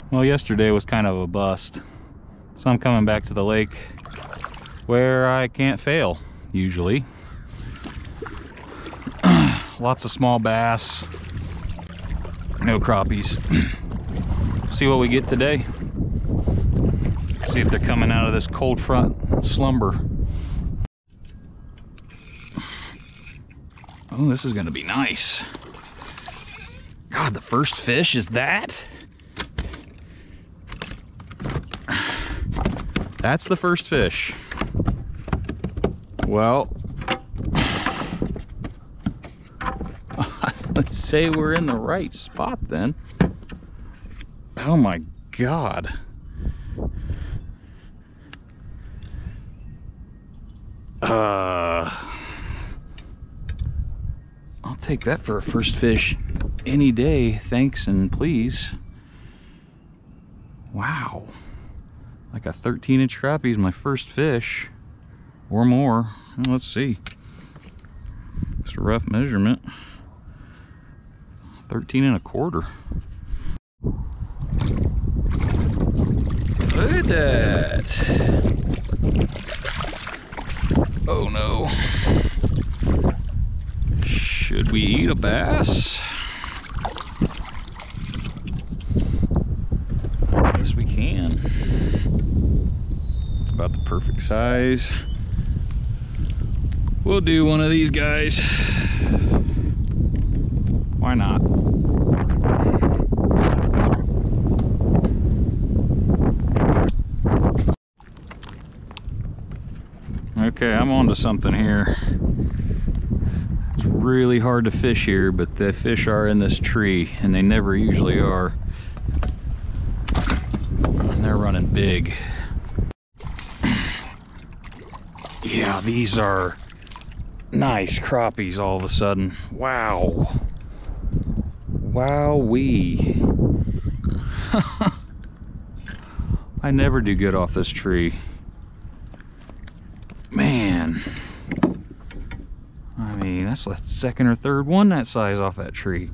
Well, yesterday was kind of a bust, so I'm coming back to the lake where I can't fail, usually. Lots of small bass, no crappies. See what we get today. See if they're coming out of this cold front slumber. Oh, this is gonna be nice. God, the first fish is that? That's the first fish. Well, let's say we're in the right spot then. Oh my God. I'll take that for a first fish any day, thanks and please. Wow. Like a 13-inch crappie is my first fish, or more. Let's see. It's a rough measurement. 13 1/4. Look at that. Oh no. Should we eat a bass? Yes, we can. It's about the perfect size. We'll do one of these guys. Why not? Okay, I'm on to something here. It's really hard to fish here, but the fish are in this tree, and they never usually are. And they're running big. Yeah, these are nice crappies all of a sudden. Wow. Wowee. I never do good off this tree. Man. I mean, that's the second or third one that size off that tree.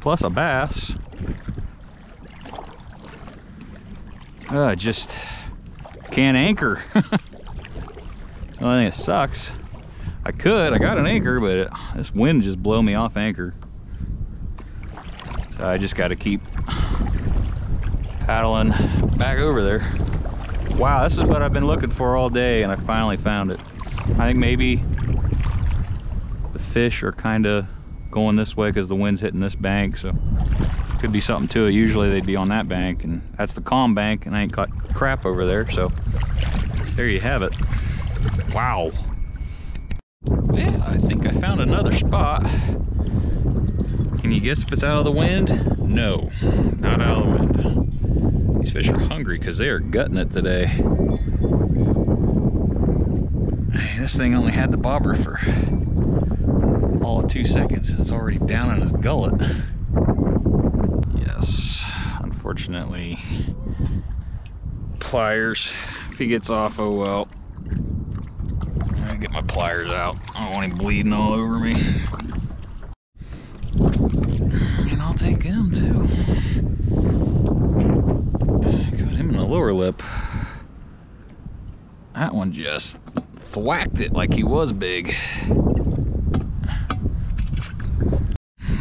Plus a bass. Just can't anchor. That's the only thing that sucks. I got an anchor, but this wind just blew me off anchor. So I just got to keep paddling back over there. Wow, this is what I've been looking for all day, and I finally found it. I think maybe the fish are kind of going this way because the wind's hitting this bank, so could be something to it. Usually they'd be on that bank, and that's the calm bank, and I ain't caught crap over there, so there you have it. Wow. Yeah, I think I found another spot. Can you guess if it's out of the wind? No, not out of the wind. These fish are hungry because they are gutting it today. Hey, this thing only had the bobber for all of 2 seconds. It's already down in his gullet. Yes, unfortunately, pliers. If he gets off, oh well. I'm gonna get my pliers out. I don't want him bleeding all over me. And I'll take him too. Got him in the lower lip. That one just thwacked it like he was big. I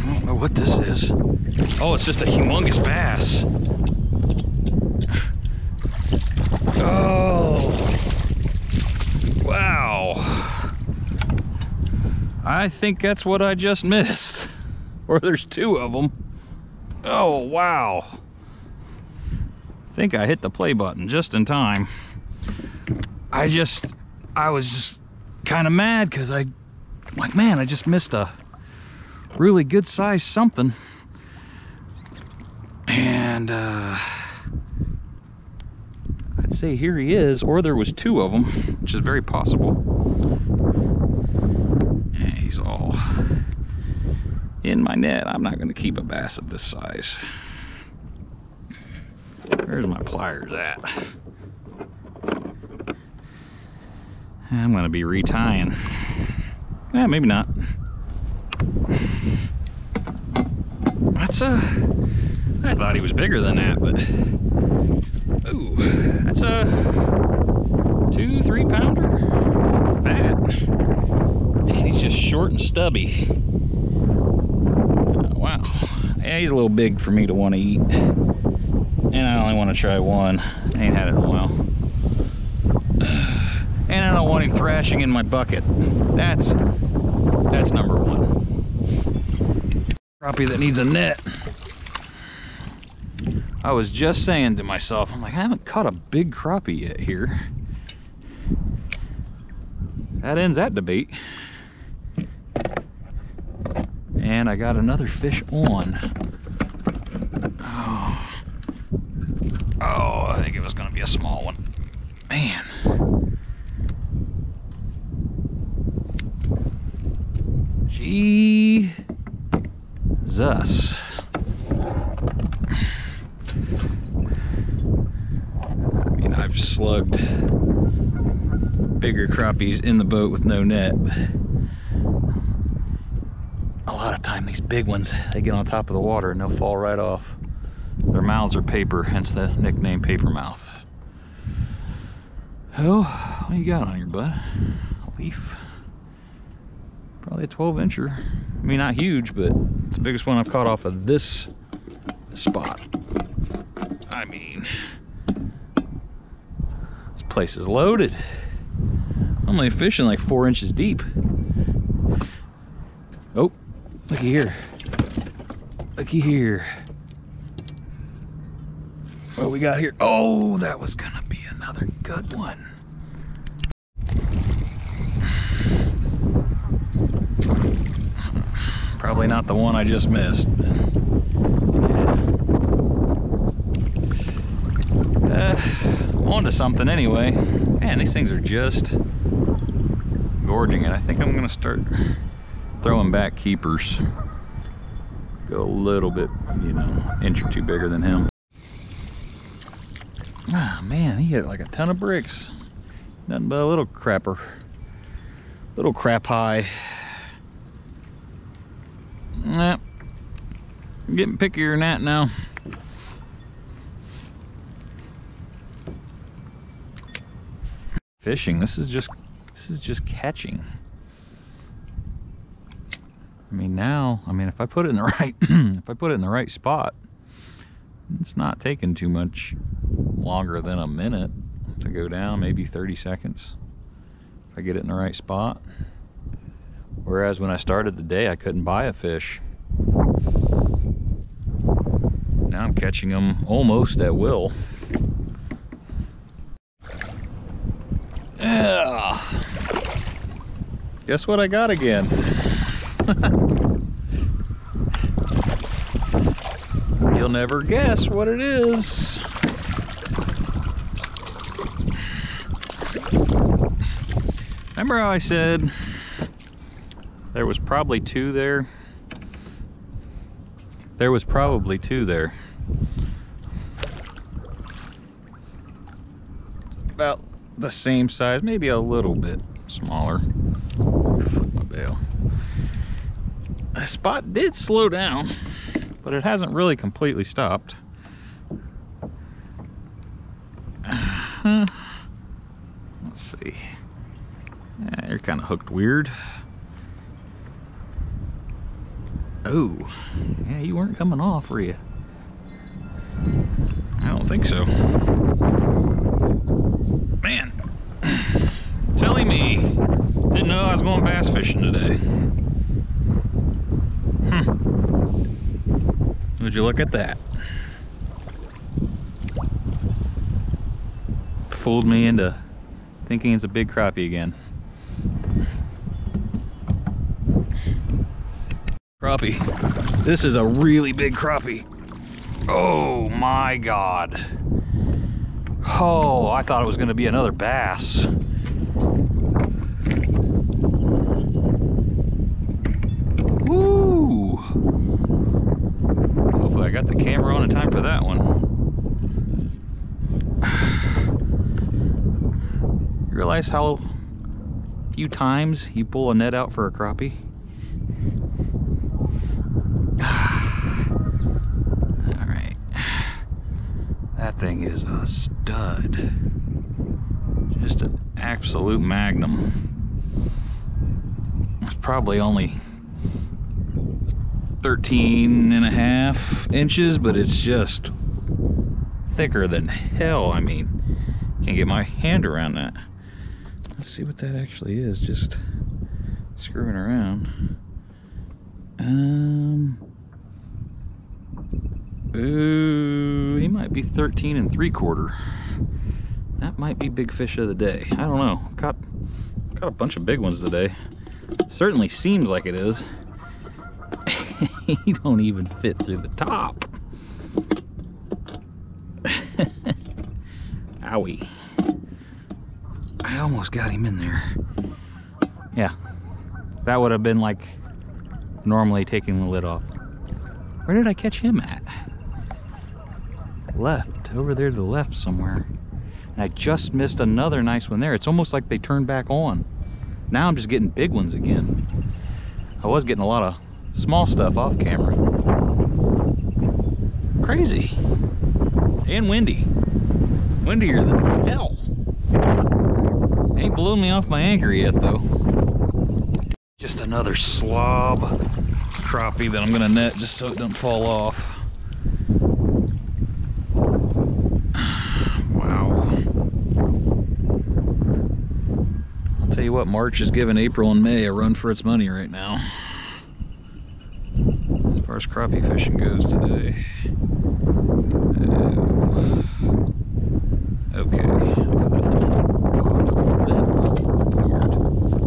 don't know what this is. Oh, it's just a humongous bass. Oh, wow. I think that's what I just missed. Or there's two of them. Oh, wow. I think I hit the play button just in time. I was just kind of mad because I'm like, man, I just missed a really good size something. And I'd say here he is, or there was two of them, which is very possible. And he's all in my net. I'm not going to keep a bass of this size. Where's my pliers at? I'm going to be retying. Yeah, maybe not. that's a, I thought he was bigger than that, but, ooh, that's a 2-3 pounder, fat. Man, he's just short and stubby. Wow, yeah, he's a little big for me to want to eat. And I only want to try one. I ain't had it in a while. And I don't want him thrashing in my bucket. That's number one. Crappie that needs a net. I was just saying to myself, I'm like, I haven't caught a big crappie yet here. That ends that debate. And I got another fish on. Oh, I think it was going to be a small one. Man. Jesus. I mean, I've slugged bigger crappies in the boat with no net. A lot of time, these big ones, they get on top of the water and they'll fall right off. Their mouths are paper, hence the nickname Paper Mouth. Oh, what do you got on your butt? A leaf? Probably a 12-incher. I mean, not huge, but it's the biggest one I've caught off of this spot. I mean, this place is loaded. I'm only fishing like 4 inches deep. Oh, looky here. Looky here. What we got here? Oh, that was gonna be another good one. Probably not the one I just missed. On to something anyway. Man, these things are just gorging it. I think I'm gonna start throwing back keepers. Go a little bit, you know, inch or two bigger than him. Ah, man, he hit like a ton of bricks. Nothing but a little crapper. Little crap high. Nah, I'm getting pickier than that now. Fishing, this is just catching. I mean, now, if I put it in the right if I put it in the right spot, it's not taking too much longer than a minute to go down, maybe 30 seconds if I get it in the right spot. Whereas when I started the day, I couldn't buy a fish. Now I'm catching them almost at will. Yeah. Guess what I got again? You'll never guess what it is. Remember how I said there was probably two there? There was probably two there. About the same size, maybe a little bit smaller. Flip my bail. The spot did slow down, but it hasn't really completely stopped. Let's see. Yeah, you're kind of hooked weird. Oh, yeah, you weren't coming off, were you? I don't think so. Man, silly me. Didn't know I was going bass fishing today. Would you look at that? Fooled me into thinking it's a big crappie again. Crappie. This is a really big crappie. Oh my God. Oh, I thought it was going to be another bass. Woo! Hopefully I got the camera on in time for that one. You realize how few times you pull a net out for a crappie? That thing is a stud. Just an absolute magnum. It's probably only 13.5 inches, but it's just thicker than hell. I mean, can't get my hand around that. Let's see what that actually is, just screwing around. Ooh, he might be 13 3/4. That might be big fish of the day. I don't know. Caught a bunch of big ones today. Certainly seems like it is. He don't even fit through the top. Owie. I almost got him in there. Yeah, that would have been like normally taking the lid off. Where did I catch him at? Left, over there to the left somewhere. And I just missed another nice one there. It's almost like they turned back on. Now I'm just getting big ones again. I was getting a lot of small stuff off camera. Crazy. And windy. Windier than hell. Ain't blown me off my anchor yet though. Just another slob crappie that I'm gonna net just so it don't fall off. Wow. I'll tell you what, March is giving April and May a run for its money right now. As far as crappie fishing goes today. Okay.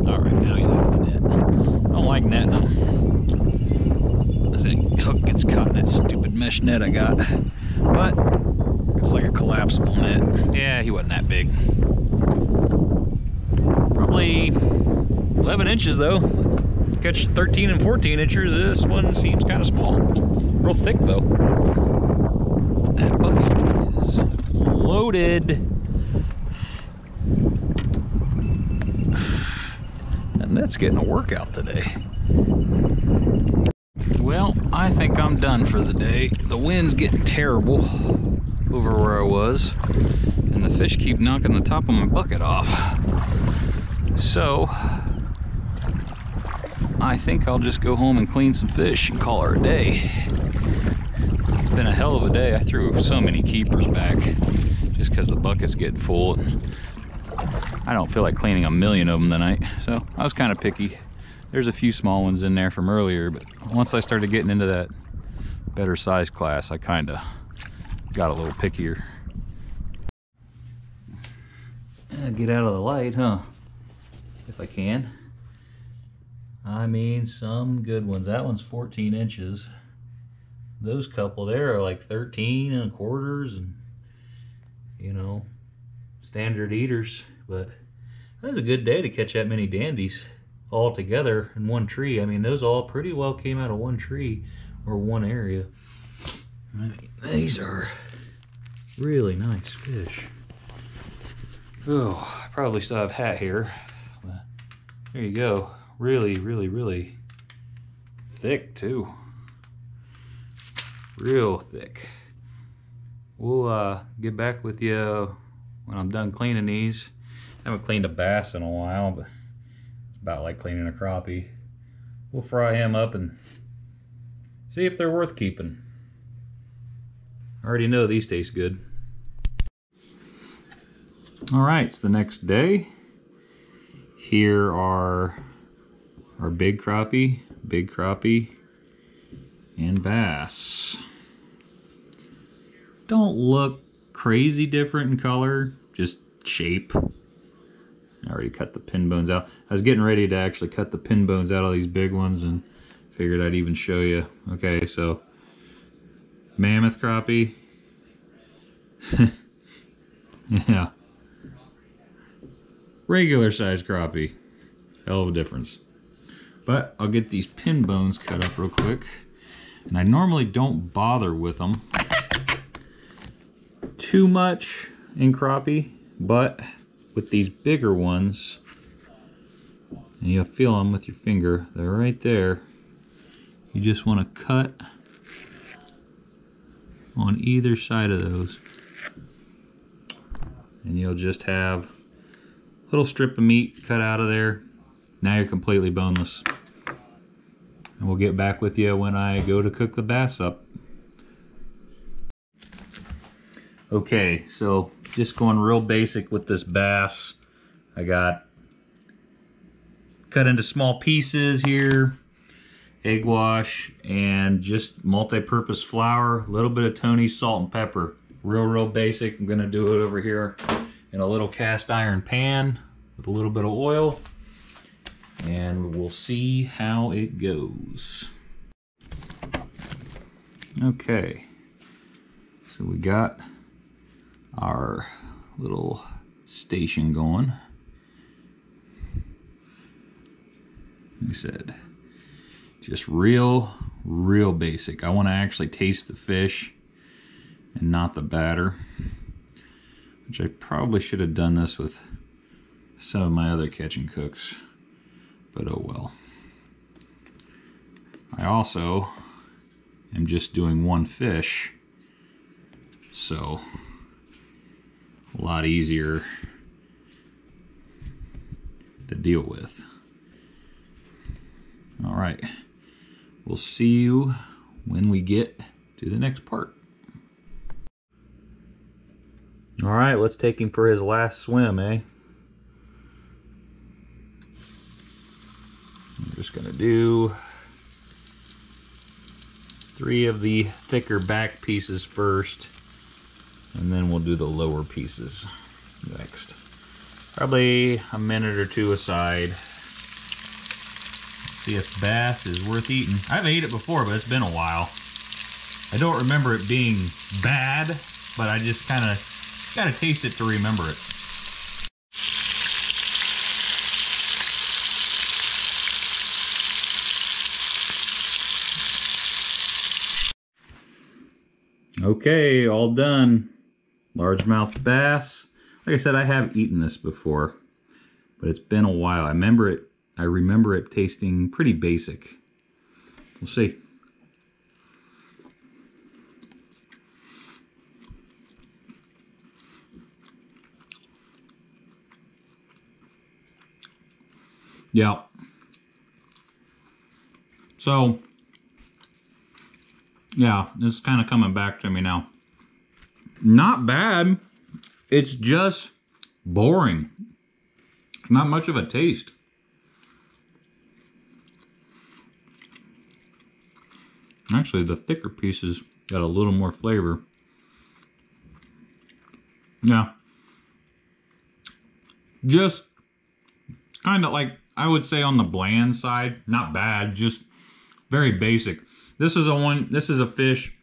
Alright, now he's out of the net. I don't like netting him. This hook gets caught in that stupid mesh net I got. But it's like a collapsible net. Yeah, he wasn't that big. Probably 11 inches though. Catch 13 and 14 inches. This one seems kind of small. Real thick though. That bucket is loaded. And that's getting a workout today. Well, I think I'm done for the day. The wind's getting terrible over where I was, and the fish keep knocking the top of my bucket off. So, I think I'll just go home and clean some fish and call her a day. It's been a hell of a day. I threw so many keepers back just because the bucket's getting full. And I don't feel like cleaning a million of them tonight, so I was kind of picky. There's a few small ones in there from earlier, but once I started getting into that better size class, I kind of got a little pickier. Get out of the light, huh? If I can. I mean, some good ones. That one's 14 inches. Those couple there are like 13 1/4, and you know, standard eaters. But that was a good day to catch that many dandies all together in one tree. I mean, those all pretty well came out of one tree or one area. I mean, these are really nice fish. Oh, I probably still have hat here. But there you go. Really, really, really thick too. Real thick. We'll get back with you when I'm done cleaning these. I haven't cleaned a bass in a while, but it's about like cleaning a crappie. We'll fry him up and see if they're worth keeping. I already know these taste good. All right, it's the next day. Here are our big crappie, and bass. Don't look crazy different in color, just shape. I already cut the pin bones out. I was getting ready to actually cut the pin bones out of these big ones and figured I'd even show you. Okay, so mammoth crappie. Yeah. Regular size crappie. Hell of a difference. But I'll get these pin bones cut up real quick. And I normally don't bother with them too much in crappie, but with these bigger ones, and you'll feel them with your finger, they're right there. You just want to cut on either side of those. and you'll just have a little strip of meat cut out of there. Now you're completely boneless. And we'll get back with you when I go to cook the bass up. Okay, so just going real basic with this bass. I got cut into small pieces here, egg wash, and just multi-purpose flour, a little bit of Tony's salt and pepper. Real basic. I'm gonna do it over here in a little cast iron pan with a little bit of oil, and we'll see how it goes. Okay, so we got our little station going. Like I said, just real basic. I want to actually taste the fish and not the batter, which I probably should have done this with some of my other catch and cooks, but oh well. I also am just doing one fish, so a lot easier to deal with. All right, we'll see you when we get to the next part. All right, let's take him for his last swim, eh? I'm just gonna do 3 of the thicker back pieces first, and then we'll do the lower pieces next. Probably a minute or 2 aside. See if bass is worth eating. I've ate it before, but it's been a while. I don't remember it being bad, but I just kind of gotta taste it to remember it. Okay, all done. Largemouth bass. Like I said, I have eaten this before, but it's been a while. I remember it tasting pretty basic. We'll see. Yeah. So, yeah, it's kind of coming back to me now. Not bad. It's just boring. Not much of a taste. Actually, the thicker pieces got a little more flavor. Yeah. Just kind of like, I would say on the bland side. Not bad, just very basic. This is a fish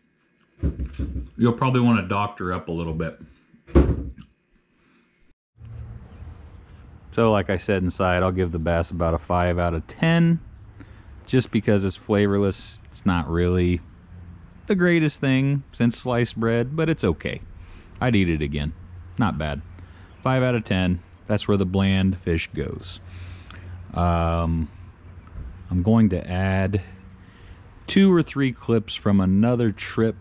you'll probably want to doctor up a little bit. So like I said inside, I'll give the bass about a 5 out of 10. Just because it's flavorless. It's not really the greatest thing since sliced bread, but it's okay. I'd eat it again. Not bad. 5 out of 10. That's where the bland fish goes. I'm going to add 2 or 3 clips from another trip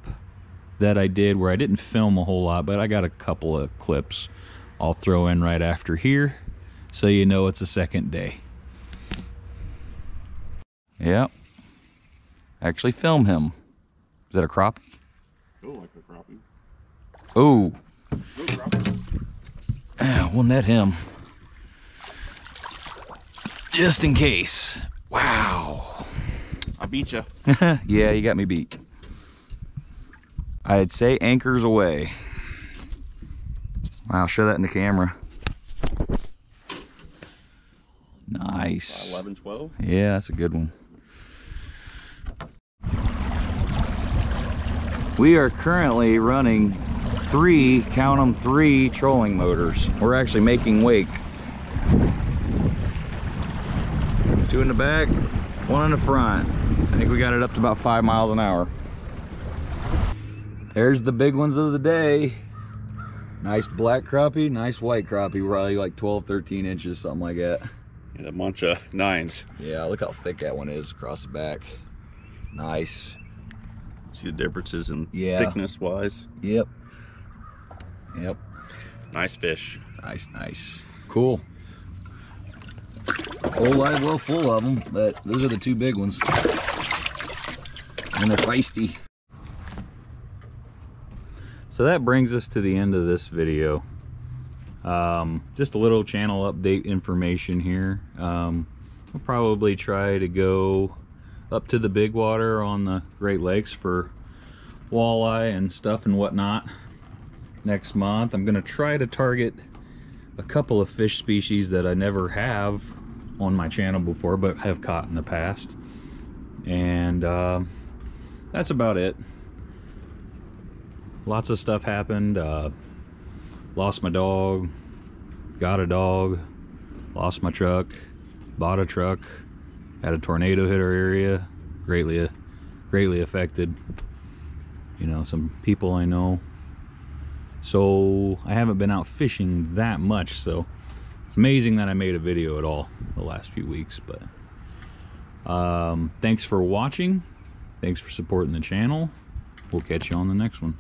that I did where I didn't film a whole lot, but I got a couple of clips I'll throw in right after here so you know it's a second day. Yep. Actually film him. Is that a crappie? Feel like a crappie. Oh. No crappie. Yeah, we'll net him. Just in case. Wow. I beat you. Yeah, you got me beat. I'd say anchors away. Wow, show that in the camera. Nice. 11, 12? Yeah, that's a good one. We are currently running 3, count them, 3 trolling motors. We're actually making wake. 2 in the back, 1 in the front. I think we got it up to about 5 miles an hour. There's the big ones of the day. Nice black crappie, nice white crappie, probably like 12, 13 inches, something like that. And a bunch of 9s. Yeah, look how thick that one is across the back. Nice. See the differences in thickness wise? Yep. Yep. Nice fish. Nice, nice. Cool. Whole live well full of them, but those are the two big ones. And they're feisty. So that brings us to the end of this video. Just a little channel update information here. We'll probably try to go up to the big water on the Great Lakes for walleye and stuff and whatnot next month. I'm gonna try to target a couple of fish species that I never have on my channel before but have caught in the past, and that's about it. Lots of stuff happened. Lost my dog, got a dog, lost my truck, bought a truck, had a tornado hit our area, greatly affected, you know, some people I know. So I haven't been out fishing that much, so it's amazing that I made a video at all the last few weeks. But thanks for watching, thanks for supporting the channel. We'll catch you on the next one.